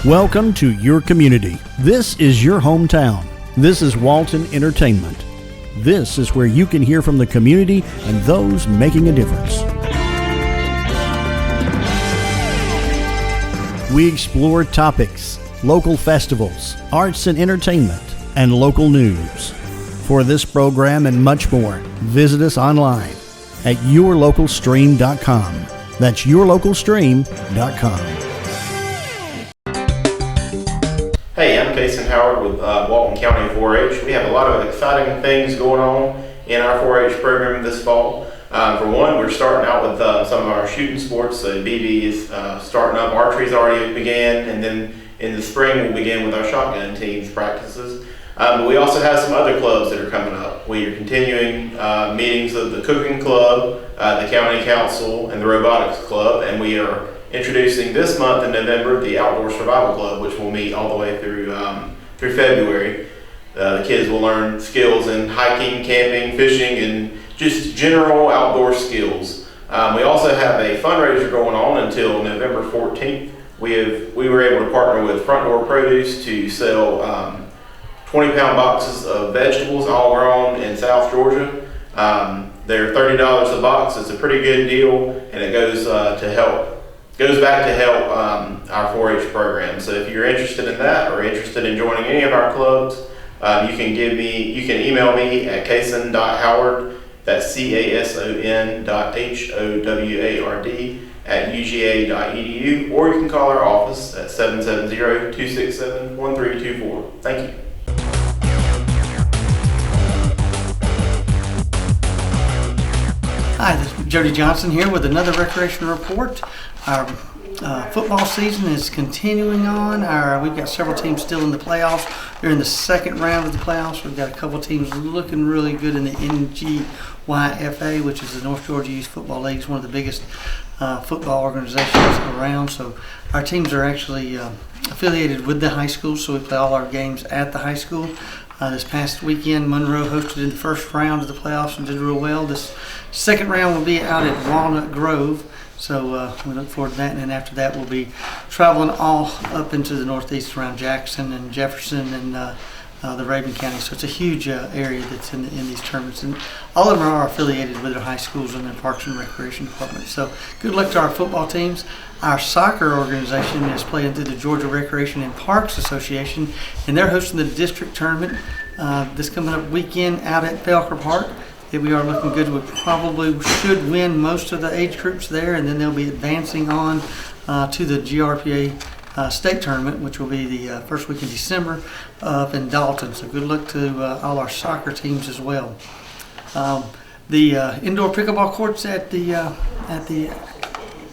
Welcome to your community. This is your hometown. This is Walton Entertainment. This is where you can hear from the community and those making a difference. We explore topics, local festivals, arts and entertainment, and local news. For this program and much more, visit us online at yourlocalstream.com. That's yourlocalstream.com. Hey, I'm Kason Howard with Walton County 4-H. We have a lot of exciting things going on in our 4-H program this fall. For one, we're starting out with some of our shooting sports. So BB is starting up, archery's already began, and then in the spring we'll begin with our shotgun teams practices. But we also have some other clubs that are coming up. We are continuing meetings of the cooking club, the county council, and the robotics club, and we are introducing this month in November the Outdoor Survival Club, which will meet all the way through February. The kids will learn skills in hiking, camping, fishing, and just general outdoor skills. We also have a fundraiser going on until November 14th. We were able to partner with Front Door Produce to sell 20-pound boxes of vegetables, all grown in South Georgia. They're $30 a box. It's a pretty good deal, and it goes back to help our 4-H program. So if you're interested in that or interested in joining any of our clubs, you can email me at kason.howard, that's CASON.HOWARD @UGA.edu, or you can call our office at 770-267-1324. Thank you. Hi, this is Jody Johnson here with another recreation report. Our football season is continuing on. We've got several teams still in the playoffs. They're in the second round of the playoffs. We've got a couple teams looking really good in the NGYFA, which is the North Georgia Youth Football League. It's one of the biggest football organizations around. So our teams are actually affiliated with the high school, so we play all our games at the high school. This past weekend, Monroe hosted in the first round of the playoffs and did real well. This second round will be out at Walnut Grove, so we look forward to that. And then after that, we'll be traveling all up into the northeast around Jackson and Jefferson and the Raven County. So it's a huge area that's in these tournaments, and all of them are affiliated with their high schools and their Parks and Recreation departments. So good luck to our football teams. Our soccer organization is playing through the Georgia Recreation and Parks Association, and they're hosting the district tournament this coming up weekend out at Belker Park. We are looking good. We probably should win most of the age groups there, and then they'll be advancing on to the GRPA state tournament, which will be the first week in December up in Dalton. So good luck to all our soccer teams as well. The indoor pickleball courts at the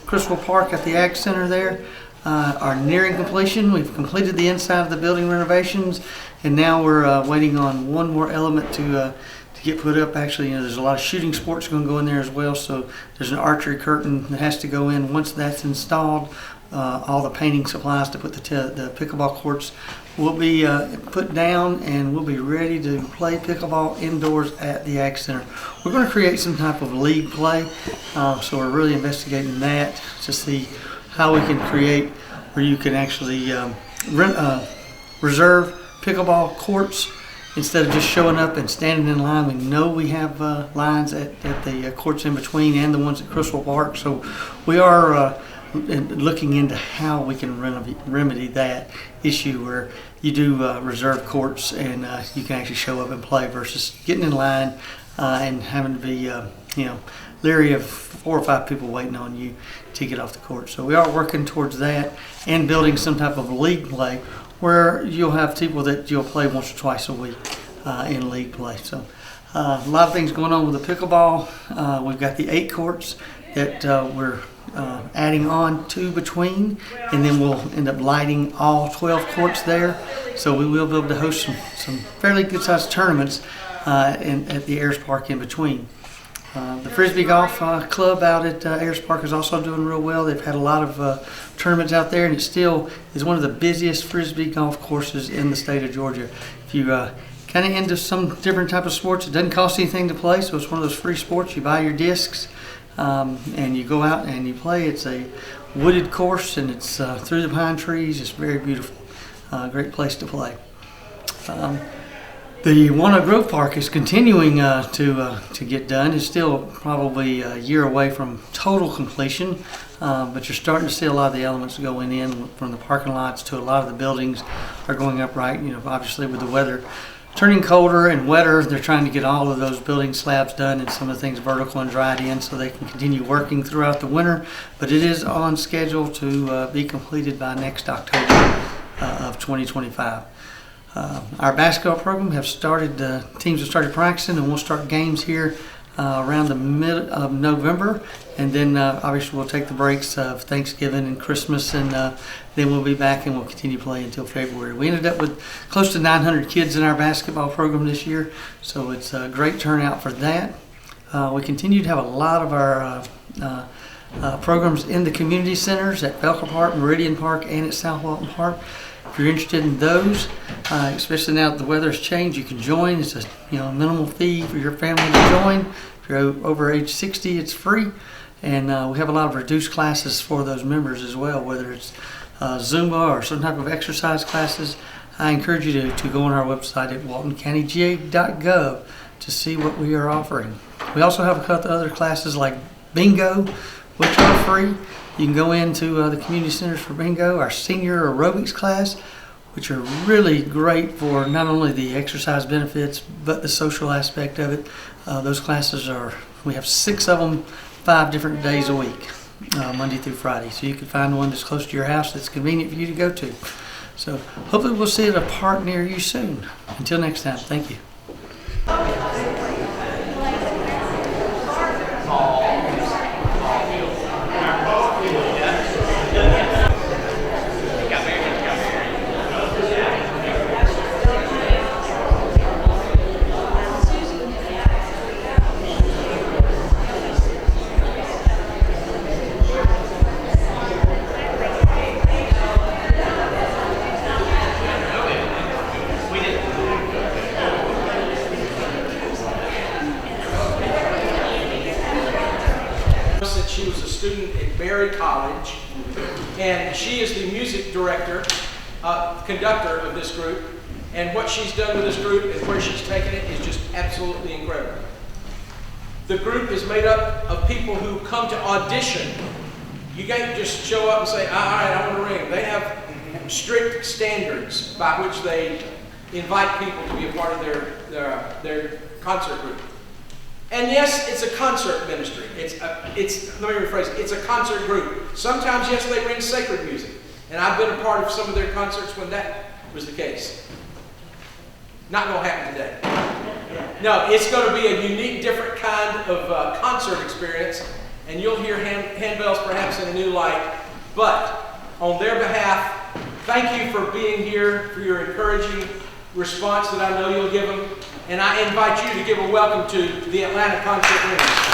Crystal Park at the Ag Center there are nearing completion. We've completed the inside of the building renovations, and now we're waiting on one more element to get put up. Actually, there's a lot of shooting sports going to go in there as well, so there's an archery curtain that has to go in. Once that's installed, all the painting supplies to put the pickleball courts will be put down, and we'll be ready to play pickleball indoors at the Ag Center. We're going to create some type of league play, so we're really investigating that to see how we can create where you can actually reserve pickleball courts instead of just showing up and standing in line. We know we have lines at the courts in between and the ones at Crystal Park, so we are looking into how we can remedy that issue where you do reserve courts and you can actually show up and play versus getting in line and having to be leery of 4 or 5 people waiting on you to get off the court. So we are working towards that and building some type of league play where you'll have people that you'll play once or twice a week in league play. So a lot of things going on with the pickleball. We've got the 8 courts that we're adding on 2 between, and then we'll end up lighting all 12 courts there. So we will be able to host some fairly good sized tournaments at the Ayers Park in between. The Frisbee Golf Club out at Ayers Park is also doing real well. They've had a lot of tournaments out there, and it still is one of the busiest Frisbee golf courses in the state of Georgia. If you kind of into some different type of sports, it doesn't cost anything to play, so it's one of those free sports. You buy your discs, and you go out and you play. It's a wooded course, and it's through the pine trees. It's very beautiful. Great place to play. The Walnut Grove Park is continuing to get done. It's still probably a year away from total completion, but you're starting to see a lot of the elements going in, from the parking lots to a lot of the buildings are going up right. Obviously with the weather turning colder and wetter, they're trying to get all of those building slabs done and some of the things vertical and dried in so they can continue working throughout the winter. But it is on schedule to be completed by next October of 2025. Our basketball program have started, teams have started practicing, and we'll start games here around the mid of November, and then obviously we'll take the breaks of Thanksgiving and Christmas, and then we'll be back and we'll continue playing until February. We ended up with close to 900 kids in our basketball program this year, so it's a great turnout for that. We continue to have a lot of our programs in the community centers at Belker Park, Meridian Park, and at South Walton Park. If you're interested in those, especially now that the weather has changed, you can join. It's a minimal fee for your family to join. If you're over age 60, it's free. And we have a lot of reduced classes for those members as well, whether it's Zumba or some type of exercise classes. I encourage you to go on our website at waltoncountyga.gov to see what we are offering. We also have a couple other classes like bingo, which are free. You can go into the community centers for bingo, our senior aerobics class, which are really great for not only the exercise benefits, but the social aspect of it. Those classes we have 6 of them, 5 different days a week, Monday through Friday. So you can find one that's close to your house that's convenient for you to go to. So hopefully we'll see it at a park near you soon. Until next time, thank you. She was a student at Berry College, and she is the music director, conductor of this group, and what she's done with this group and where she's taken it is just absolutely incredible. The group is made up of people who come to audition. You can't just show up and say, all right, I want to ring. They have strict standards by which they invite people to be a part of their concert group. And yes, it's a concert ministry. Let me rephrase it. It's a concert group. Sometimes, yes, they bring sacred music. And I've been a part of some of their concerts when that was the case. Not going to happen today. No, it's going to be a unique, different kind of concert experience. And you'll hear handbells perhaps in a new light. But on their behalf, thank you for being here, for your encouraging response that I know you'll give them. And I invite you to give a welcome to the Atlanta Concert Winners.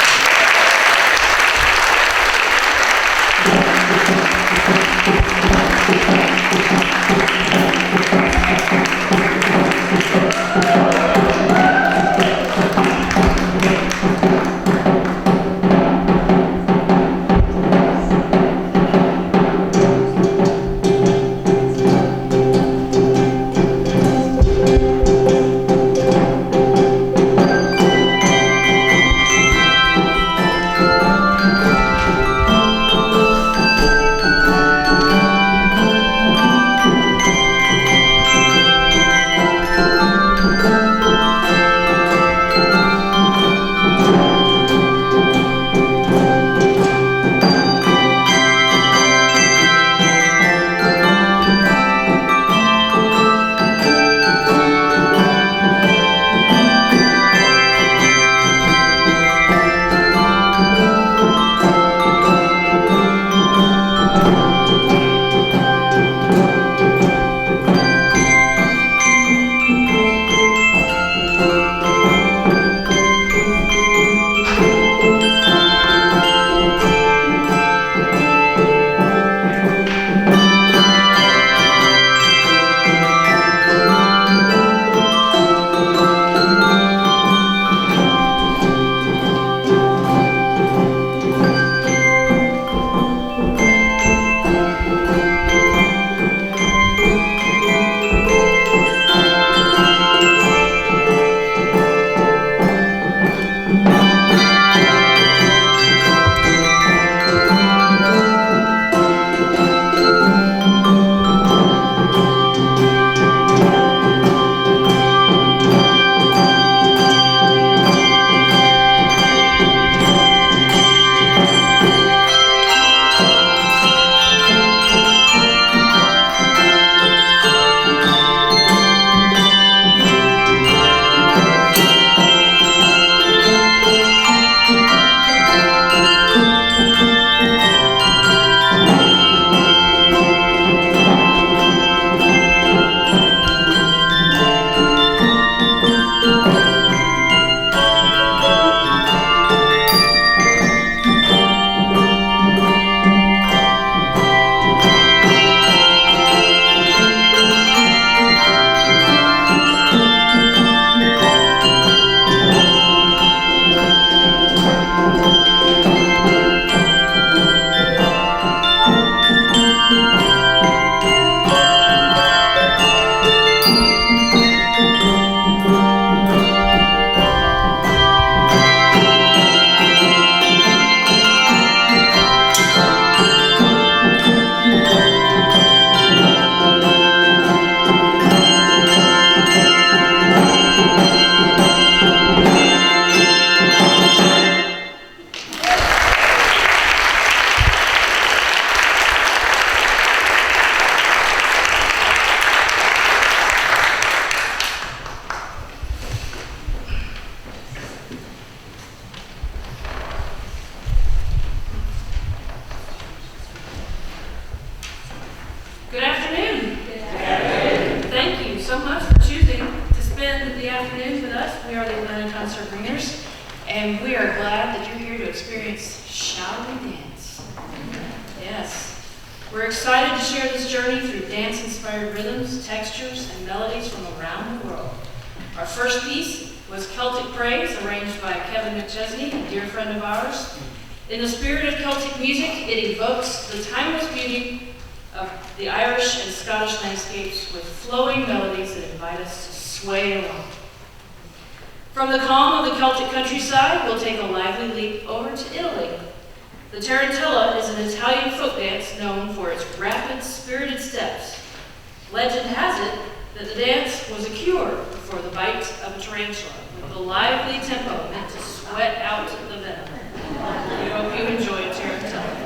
Good afternoon. Thank you so much for choosing to spend the afternoon with us. We are the Atlanta Concert Bringers, and we are glad that you're here to experience Shall We Dance? Yes. We're excited to share this journey through dance-inspired rhythms, textures, and melodies from around the world. Our first piece was Celtic Praise, arranged by Kevin McChesney, a dear friend of ours. In the spirit of Celtic music, it evokes the timeless beauty of the Irish and Scottish landscapes with flowing melodies that invite us to sway along. From the calm of the Celtic countryside, we'll take a lively leap over to Italy. The tarantella is an Italian folk dance known for its rapid, spirited steps. Legend has it that the dance was a cure for the bite of a tarantula, with a lively tempo meant to sweat out the venom. We hope you enjoy tarantella.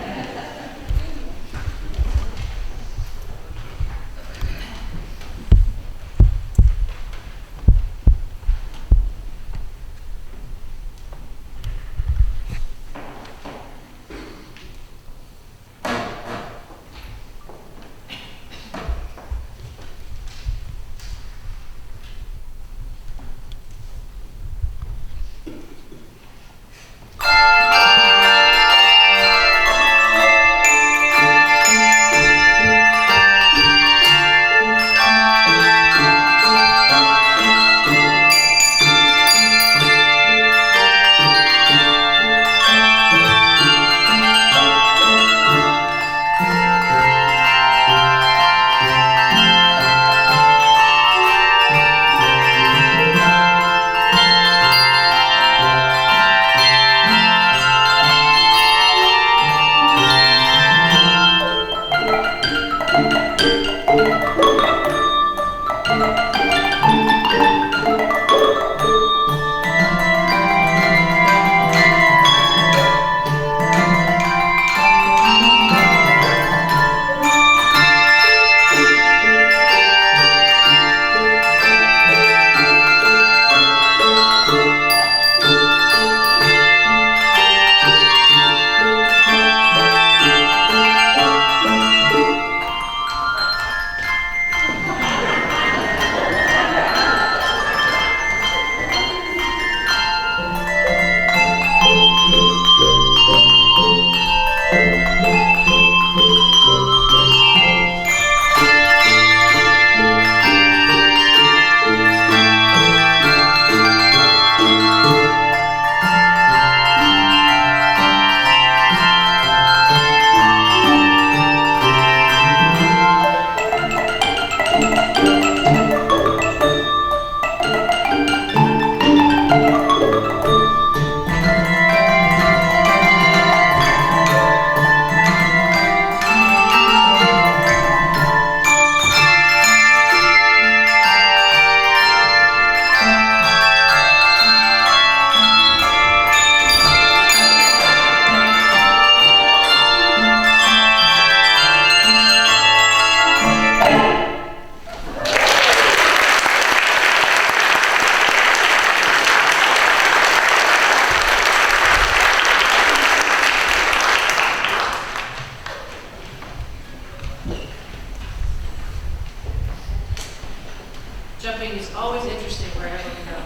Jumping is always interesting wherever we go.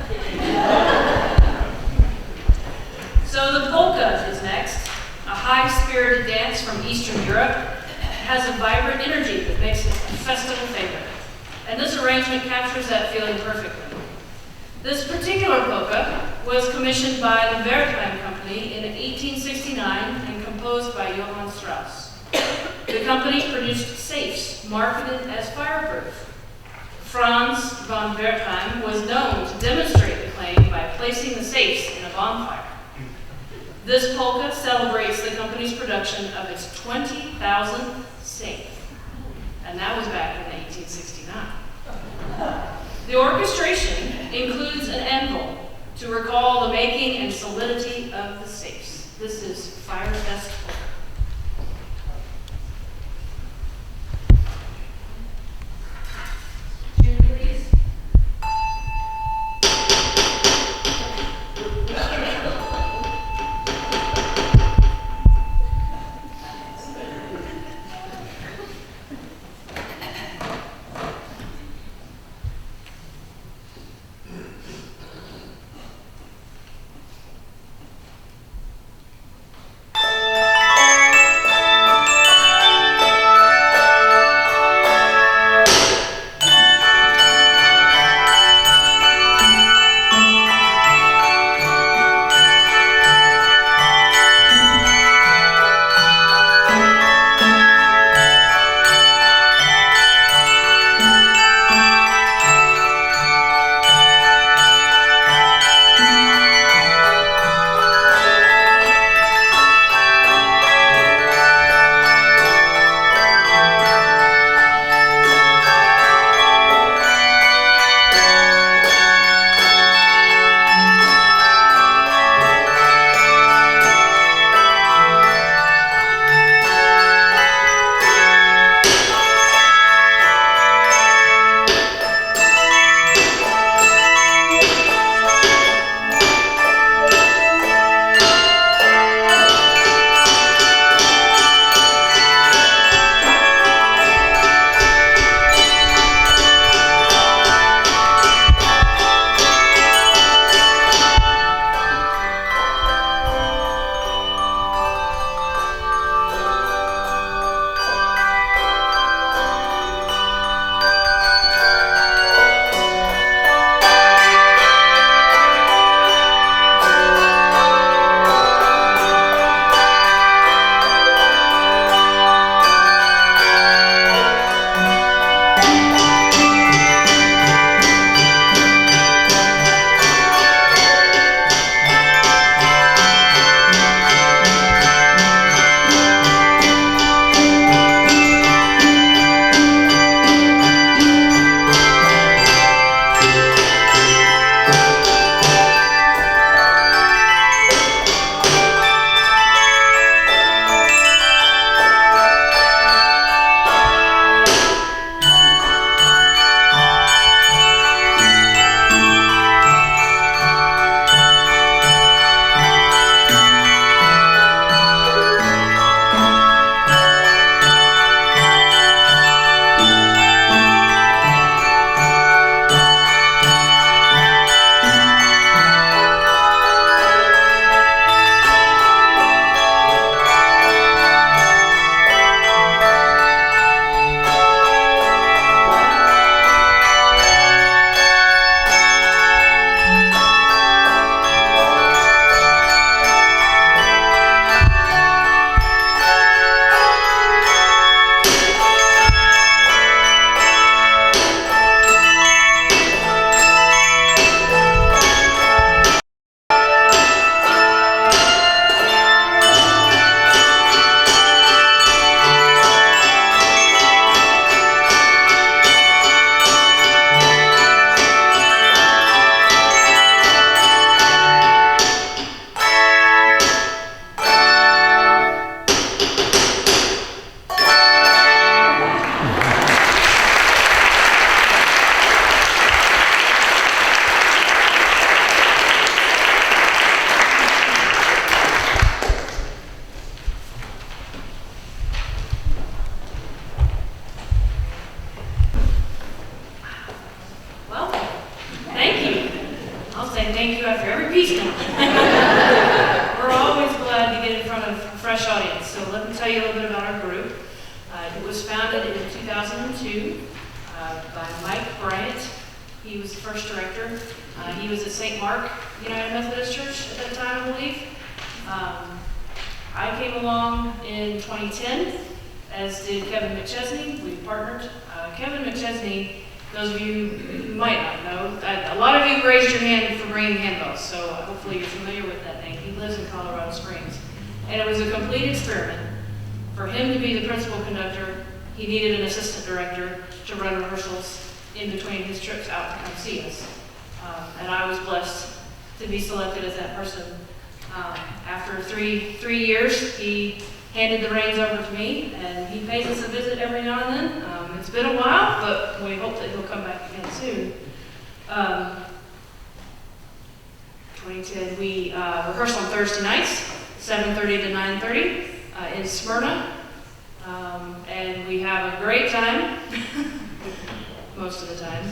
So the polka is next. A high-spirited dance from Eastern Europe. It has a vibrant energy that makes it a festival favorite. And this arrangement captures that feeling perfectly. This particular polka was commissioned by the Wertheim Company in 1869 and composed by Johann Strauss. The company produced safes marketed as fireproof. Franz von Wertheim was known to demonstrate the claim by placing the safes in a bonfire. This polka celebrates the company's production of its 20,000th safe, and that was back in 1869. The orchestration includes an anvil to recall the making and solidity of the safes. This is Firefest polka. piece now. We're always glad to get in front of a fresh audience. So let me tell you a little bit about our group. It was founded in 2002 by Mike Bryant. He was the first director. He was at St. Mark United Methodist Church at that time, I believe. I came along in 2010, as did Kevin McChesney. We partnered. Kevin McChesney, those of you who might not know, a lot of you raised your hand for bringing handbells, so hopefully you're familiar with that name. He lives in Colorado Springs. And it was a complete experiment. For him to be the principal conductor, he needed an assistant director to run rehearsals in between his trips out to come see us. And I was blessed to be selected as that person. After three years, he handed the reins over to me, and he pays us a visit every now and then. It's been a while, but we hope that he'll come back again soon. 2010, we rehearse on Thursday nights, 7:30 to 9:30 in Smyrna, and we have a great time, most of the time.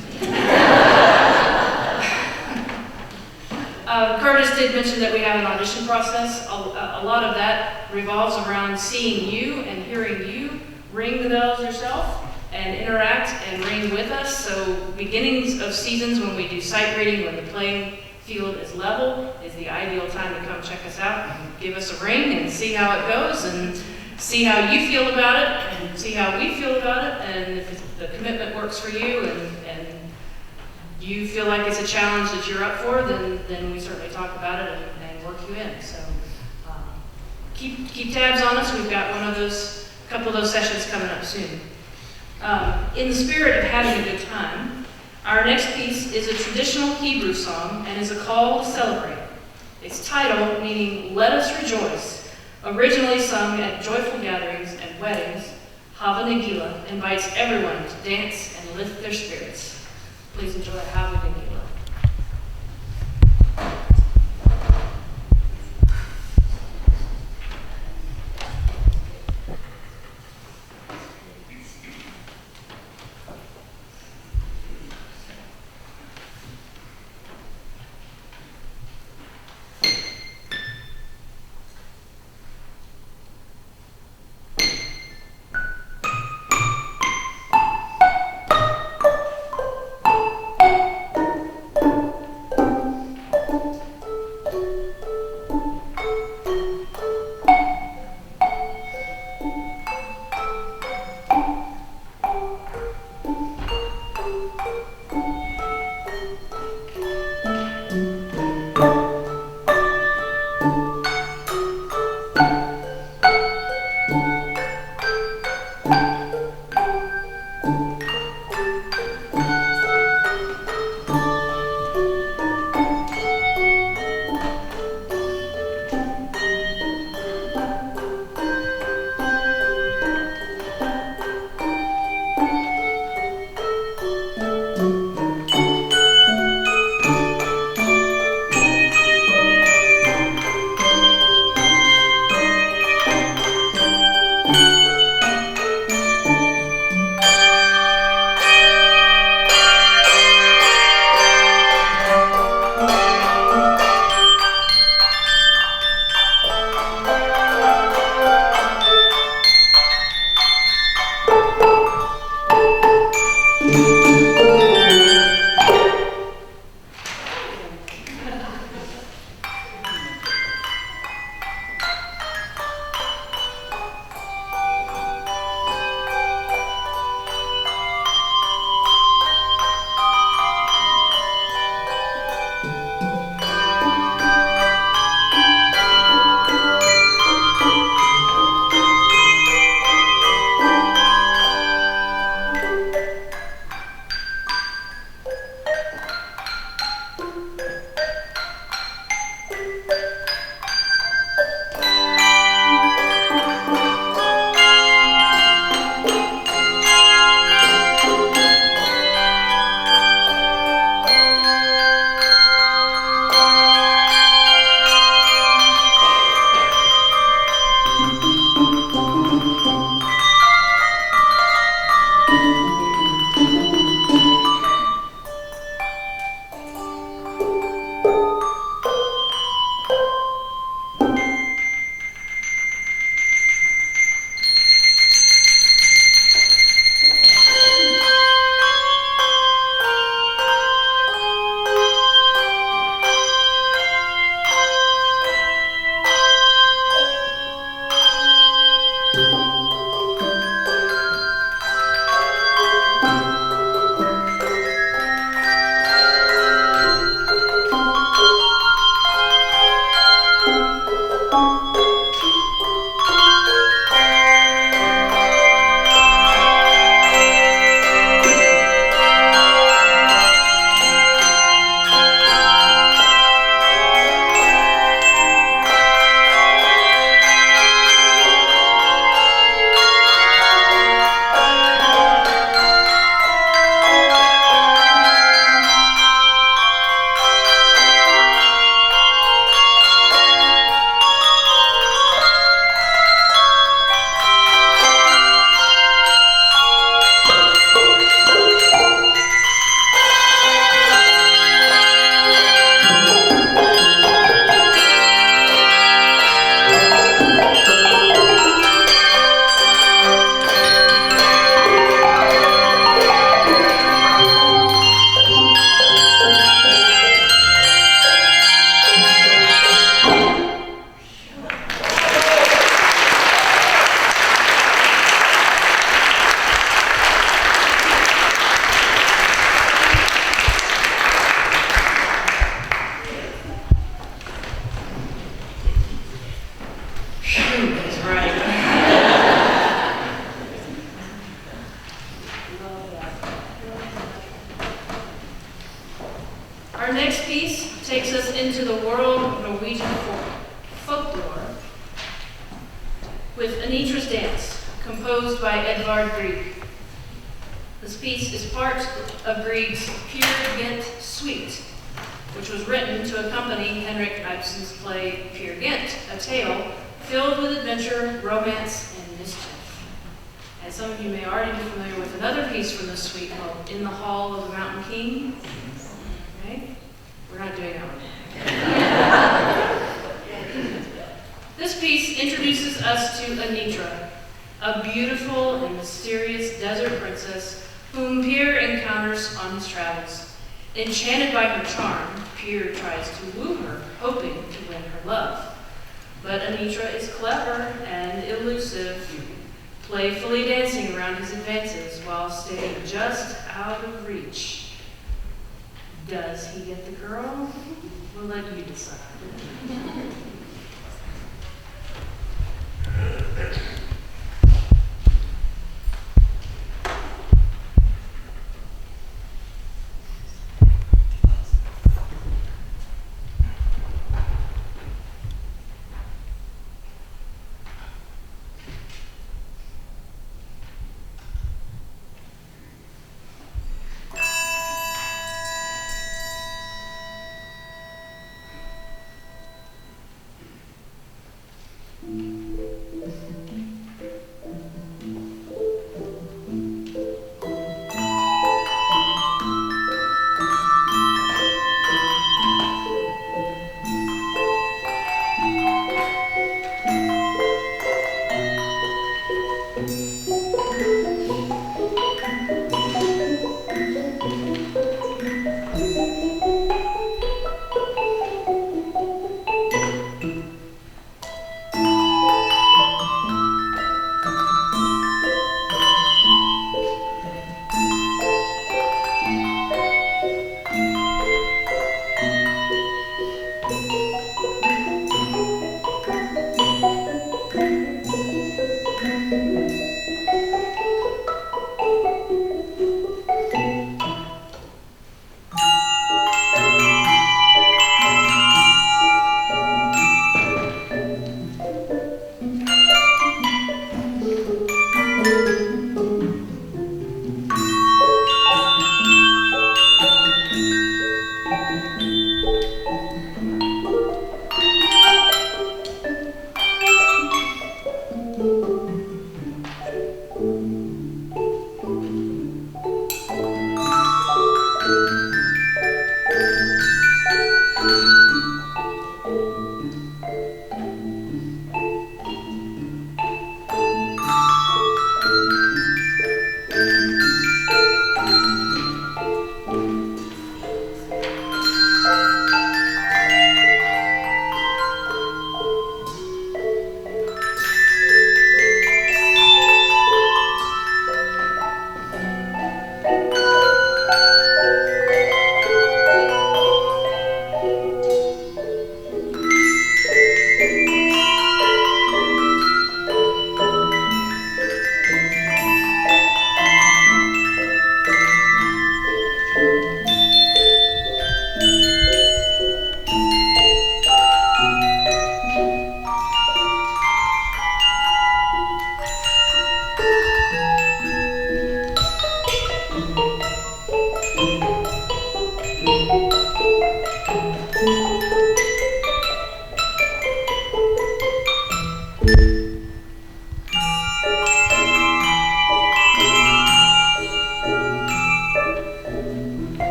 Curtis did mention that we have an audition process. A lot of that revolves around seeing you and hearing you ring the bells yourself and interact and ring with us. So beginnings of seasons when we do sight reading, when the playing field is level, is the ideal time to come check us out and give us a ring and see how it goes and see how you feel about it and see how we feel about it, and if the commitment works for you and you feel like it's a challenge that you're up for, then we certainly talk about it and work you in. So keep tabs on us. We've got a couple of those sessions coming up soon. In the spirit of having a good time, our next piece is a traditional Hebrew song and is a call to celebrate. Its title, meaning "Let Us Rejoice," originally sung at joyful gatherings and weddings, Hava Nagila invites everyone to dance and lift their spirits. Please enjoy Hava Nagila. Our next piece takes us into the world of Norwegian folklore with Anitra's Dance, composed by Edvard Grieg. This piece is part of Grieg's Peer Gynt Suite, which was written to accompany Henrik Ibsen's play Peer Gynt, a tale filled with adventure, romance, and mischief. And some of you may already be familiar with another piece from the suite called In the Hall of the Mountain King. Okay? We're not doing that one. This piece introduces us to Anitra, a beautiful and mysterious desert princess whom Peer encounters on his travels. Enchanted by her charm, Peer tries to woo her, hoping to win her love. But Anitra is clever and elusive, playfully dancing around his advances while staying just out of reach. Does he get the girl? We'll let you decide.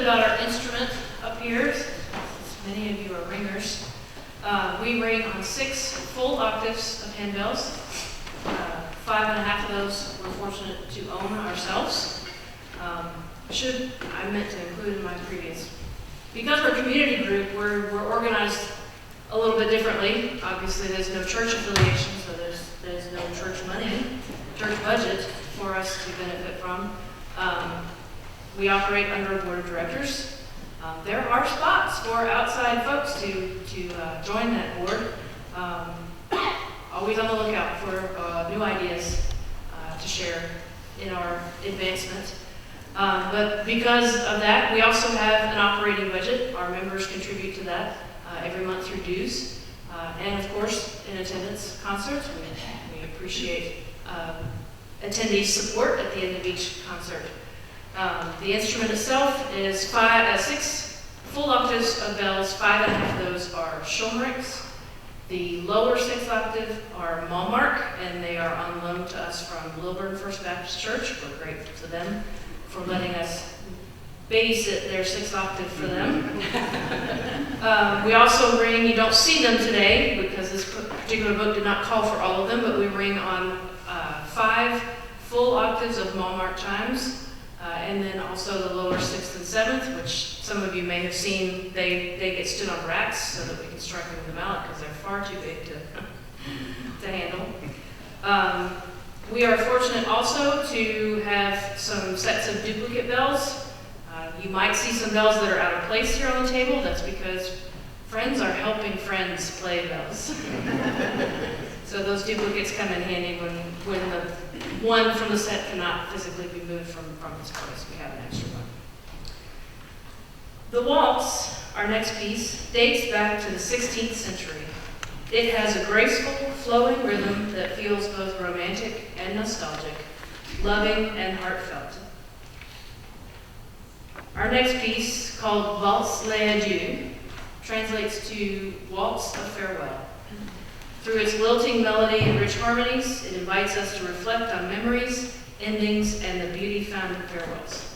about our instrument up here. Many of you are ringers. We ring on 6 full octaves of handbells. 5.5 of those we're fortunate to own ourselves. I meant to include in my previous. Because we're a community group, we're organized a little bit differently. Obviously, there's no church affiliation, so there's no church money, church budget for us to benefit from. We operate under a board of directors. There are spots for outside folks to join that board. Always on the lookout for new ideas to share in our advancement. But because of that, we also have an operating budget. Our members contribute to that every month through dues. And of course, in attendance concerts, we appreciate attendees' support at the end of each concert. The instrument itself is 6 full octaves of bells. 5.5 of those are Schulmerichs. The lower 6th octave are Malmark, and they are on loan to us from Lilburn First Baptist Church. We're grateful to them for letting us babysit their 6th octave for them. We also ring, you don't see them today because this particular book did not call for all of them, but we ring on 5 full octaves of Malmark chimes. And then also the lower 6th and 7th, which some of you may have seen, they get stood on racks so that we can strike them with the mallet because they're far too big to handle. We are fortunate also to have some sets of duplicate bells. You might see some bells that are out of place here on the table. That's because friends are helping friends play bells. So those duplicates come in handy when the one from the set cannot physically be moved from its place. We have an extra one. The waltz, our next piece, dates back to the 16th century. It has a graceful, flowing rhythm that feels both romantic and nostalgic, loving and heartfelt. Our next piece, called Valse les Adieux, translates to Waltz of Farewell. Through its lilting melody and rich harmonies, it invites us to reflect on memories, endings, and the beauty found in farewells.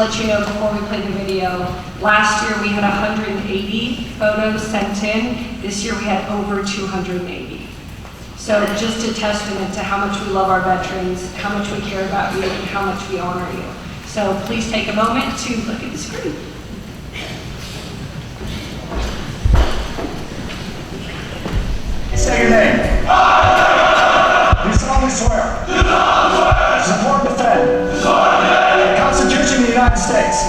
let you know before we play the video, last year we had 180 photos sent in. This year we had over 280. So just a testament to how much we love our veterans, how much we care about you, and how much we honor you. So please take a moment to look at the screen. Say your name. Do solemnly swear. Support and defend. The Constitution of the United States.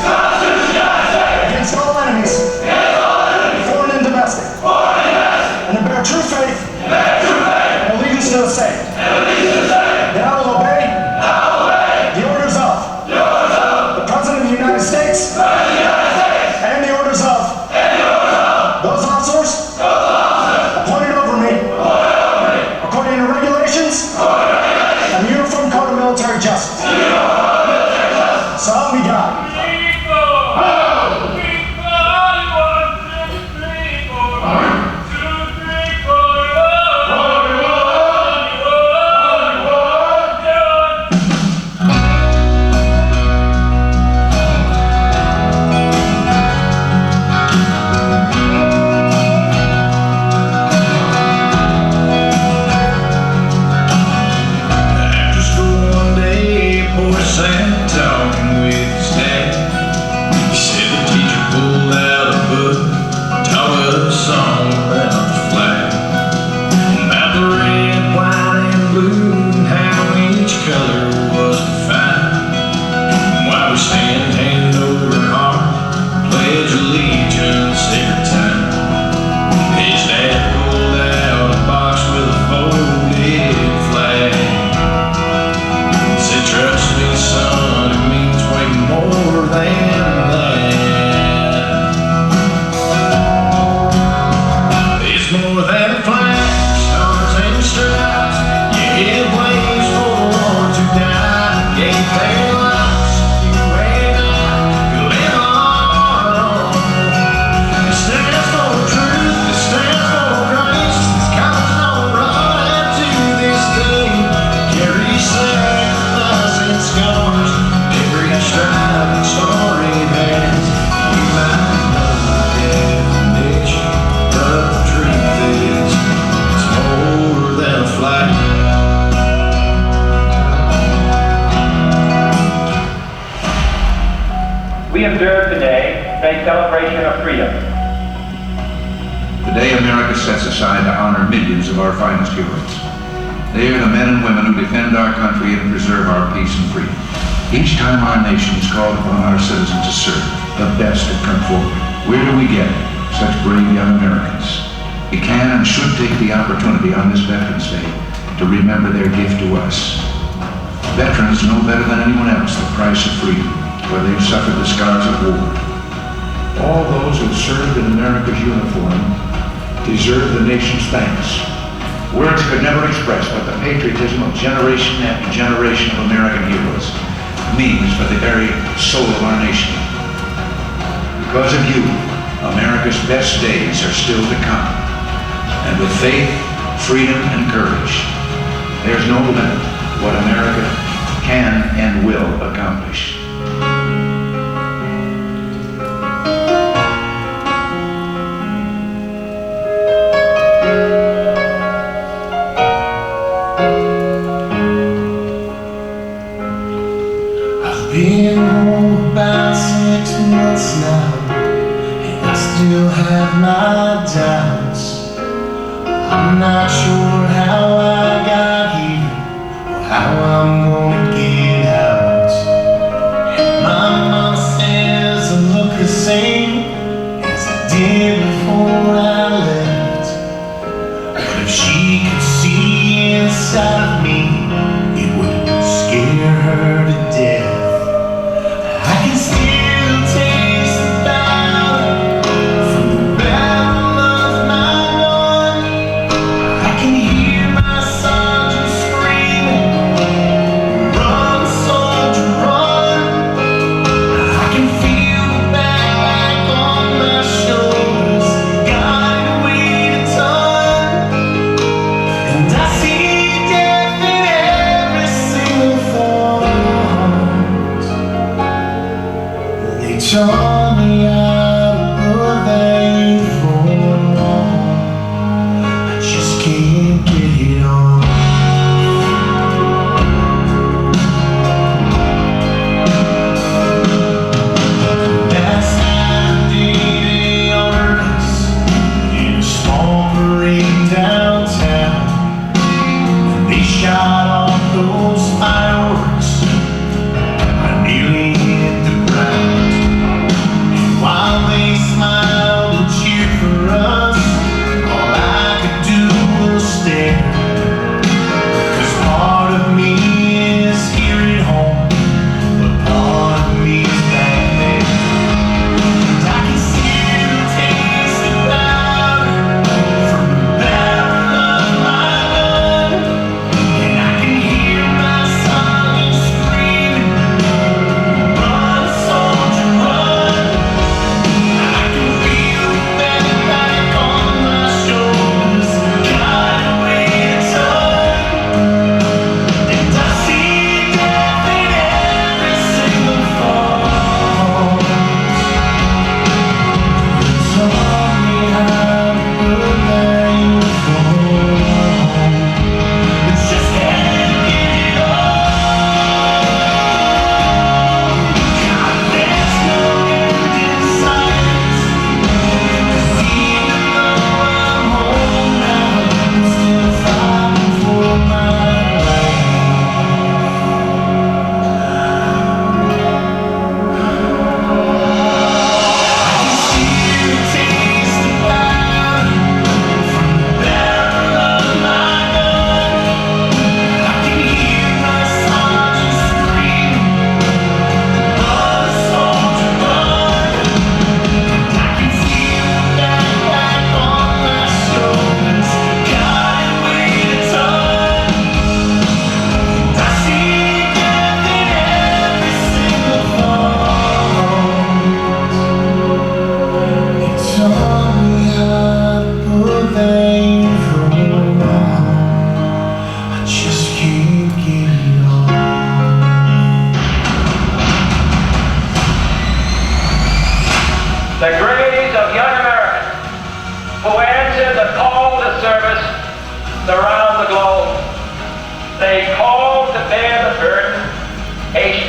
Against all enemies. Foreign and domestic. And to bear true faith. And allegiance to the same. That I will obey. The orders of. The President of the United States. And the orders of. Those officers. Appointed over me. According to regulations. And the Uniform Code of Military Justice. So help me God. After school one day, boy sat talking with his dad. He said the teacher pulled out a book, taught us a song about the flag, about the red, white, and blue, and how each color was defined. And while we stand hand over heart, pledge allegiance every time. His dad pulled out a box with a folded flag. Said, trust me, son, it means way more than that. It's more than a flag, stars and stripes. Yeah, it waves for the ones who died, gave their lives. You and I live on. It stands for truth, it stands for Christ. It's God's own right to this day. Carry sacrifice and scars, every stripe and star it has. You might know the definition of the truth is, it's more than a flag. We observe today a celebration of freedom. Today, America sets aside to honor millions of our finest heroes. They are the men and women who defend our country and preserve our peace and freedom. Each time our nation is called upon our citizens to serve, the best have come forward. Where do we get such brave young Americans? We can and should take the opportunity on this Veterans Day to remember their gift to us. Veterans know better than anyone else the price of freedom, where they've suffered the scars of war. All those who served in America's uniform deserve the nation's thanks. Words could never express what the patriotism of generation after generation of American heroes means for the very soul of our nation. Because of you, America's best days are still to come. And with faith, freedom, and courage, there's no limit to what America can and will accomplish. I've been home about 6 months now, and I still have my doubts. I'm not sure how I got here, or how I'm gonna get out. And my mama says I look the same as I did before I left. But if she could see inside of me, it would scare her to death. I can still taste the battle from the battle of my gun. I can hear my sergeant screaming, run, soldier, run. I can feel the backpack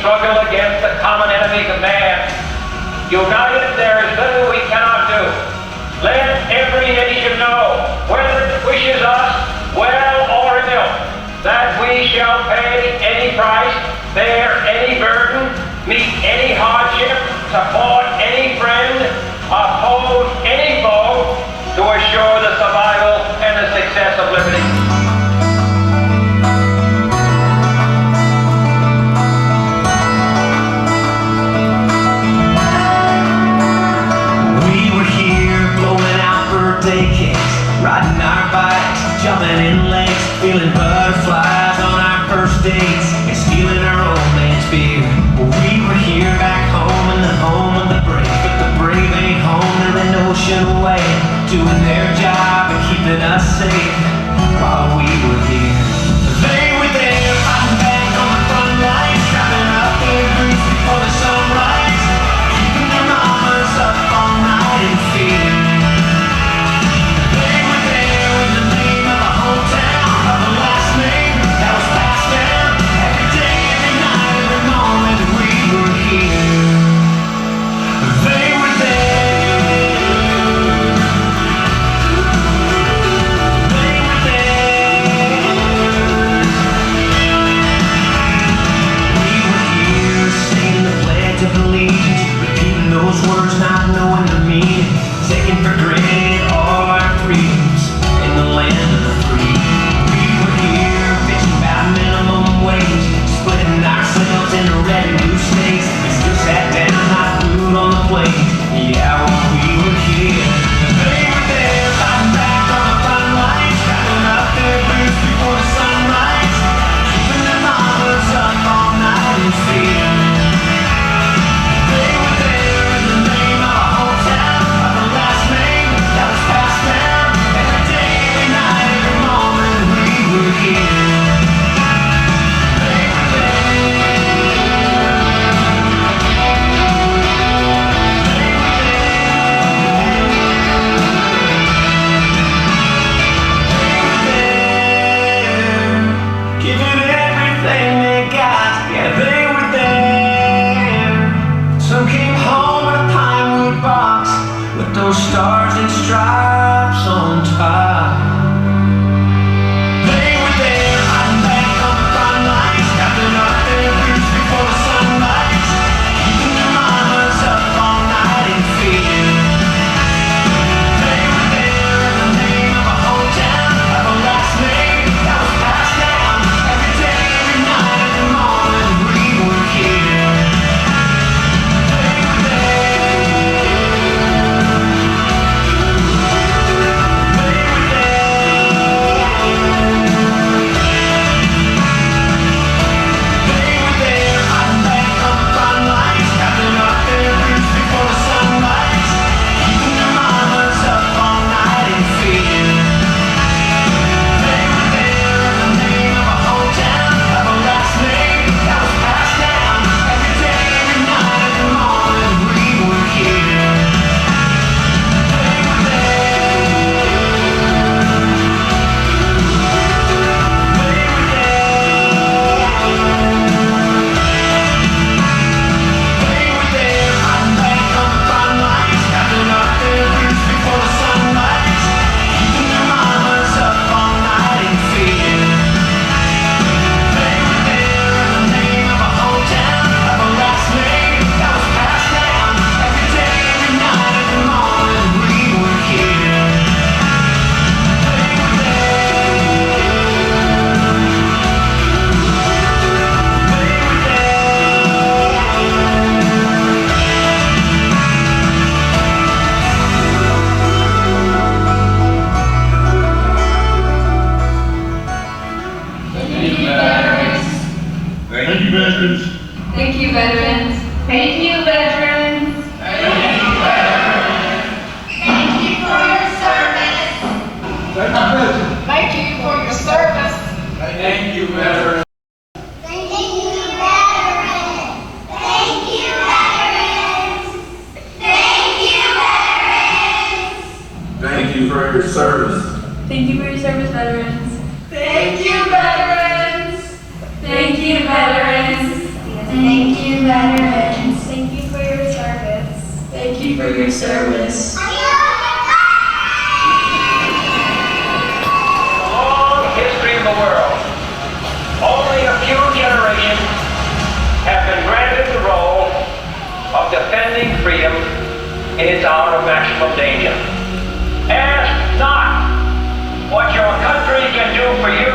struggle against the common enemies of man. United, there is little we cannot do. Let every nation know, whether it wishes us well or ill, that we shall pay any price, bear any burden, meet any hardship, support any friend, oppose any foe, to assure the survival and the success of liberty. Riding our bikes, jumping in lakes, feeling butterflies on our first dates, and stealing our old man's beer. Well, we were here back home in the home of the brave, but the brave ain't home, they're an ocean away, doing their job and keeping us safe while we were here. They were there, fighting back on the front lines, driving up their boots before the sunrise, keeping their mamas up all night in fear. Words not knowing the meaning, taking for granted all our freedoms in the land of the free. We were here bitching about minimum wage, splitting ourselves into red and blue states. We still sat down, hot food on the plate. Yeah, well, we were here. They were there, fighting back on the front lines, strapping up their boots before the sunrise, keeping their mamas up all night in fear. Stars and stripes on top. They were there, fighting back on the front lines, captain up their boots before the sunrise, keeping their mamas up all night in fear. They were there in the name of a hometown, of a last name that was passed down. Every day, every night, every morning, we were here. They were there. veterans. Thank you, veterans. Thank you, veterans. Thank you, veterans. Thank you for your service. Thank you, veterans. Thank you for your service. Thank you, veterans. Thank you, veterans. Thank you, veterans. Thank you, veterans. Thank you for your service. Thank you for your service, veterans. Thank you, veterans. Thank you, veterans. Thank you, veterans. Thank you for your service. Thank you for your service. Long history of the world, only a few generations have been granted the role of defending freedom in its hour of maximum danger. Ask not what your country can do for you,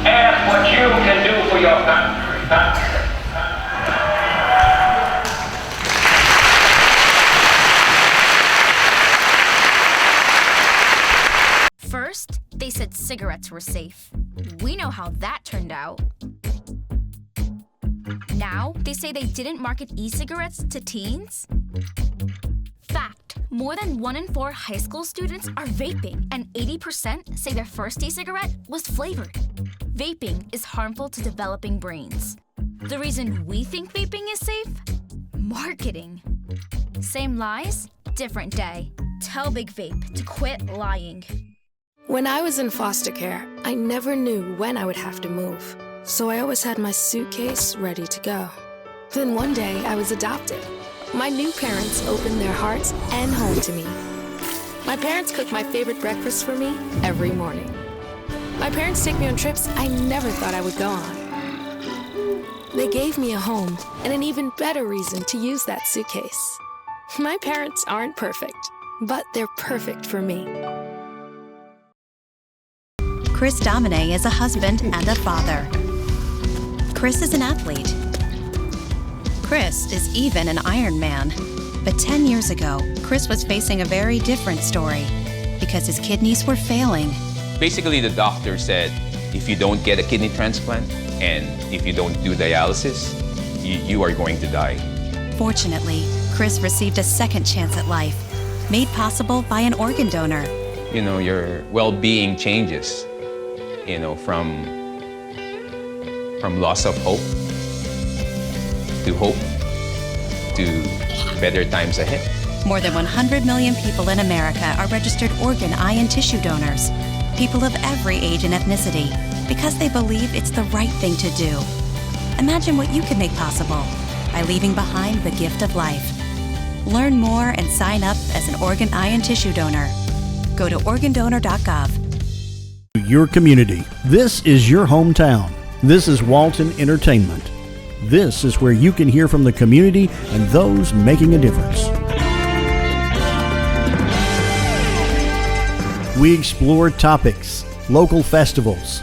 ask what you can do for your country. First, they said cigarettes were safe. We know how that turned out. Now, they say they didn't market e-cigarettes to teens? Fact, more than 1 in 4 high school students are vaping, and 80% say their first e-cigarette was flavored. Vaping is harmful to developing brains. The reason we think vaping is safe? Marketing. Same lies, different day. Tell Big Vape to quit lying. When I was in foster care, I never knew when I would have to move. So I always had my suitcase ready to go. Then one day, I was adopted. My new parents opened their hearts and home to me. My parents cook my favorite breakfast for me every morning. My parents take me on trips I never thought I would go on. They gave me a home and an even better reason to use that suitcase. My parents aren't perfect, but they're perfect for me. Chris Domine is a husband and a father. Chris is an athlete. Chris is even an Ironman. But 10 years ago, Chris was facing a very different story because his kidneys were failing. Basically, the doctor said, if you don't get a kidney transplant and if you don't do dialysis, you are going to die. Fortunately, Chris received a second chance at life, made possible by an organ donor. You know, your well-being changes, you know, from loss of hope to better times ahead. More than 100 million people in America are registered organ, eye, and tissue donors. People of every age and ethnicity, because they believe it's the right thing to do. Imagine what you can make possible by leaving behind the gift of life. Learn more and sign up as an organ, eye, and tissue donor. Go to organdonor.gov. Your community. This is your hometown. This is Walton Entertainment. This is where you can hear from the community and those making a difference. We explore topics, local festivals,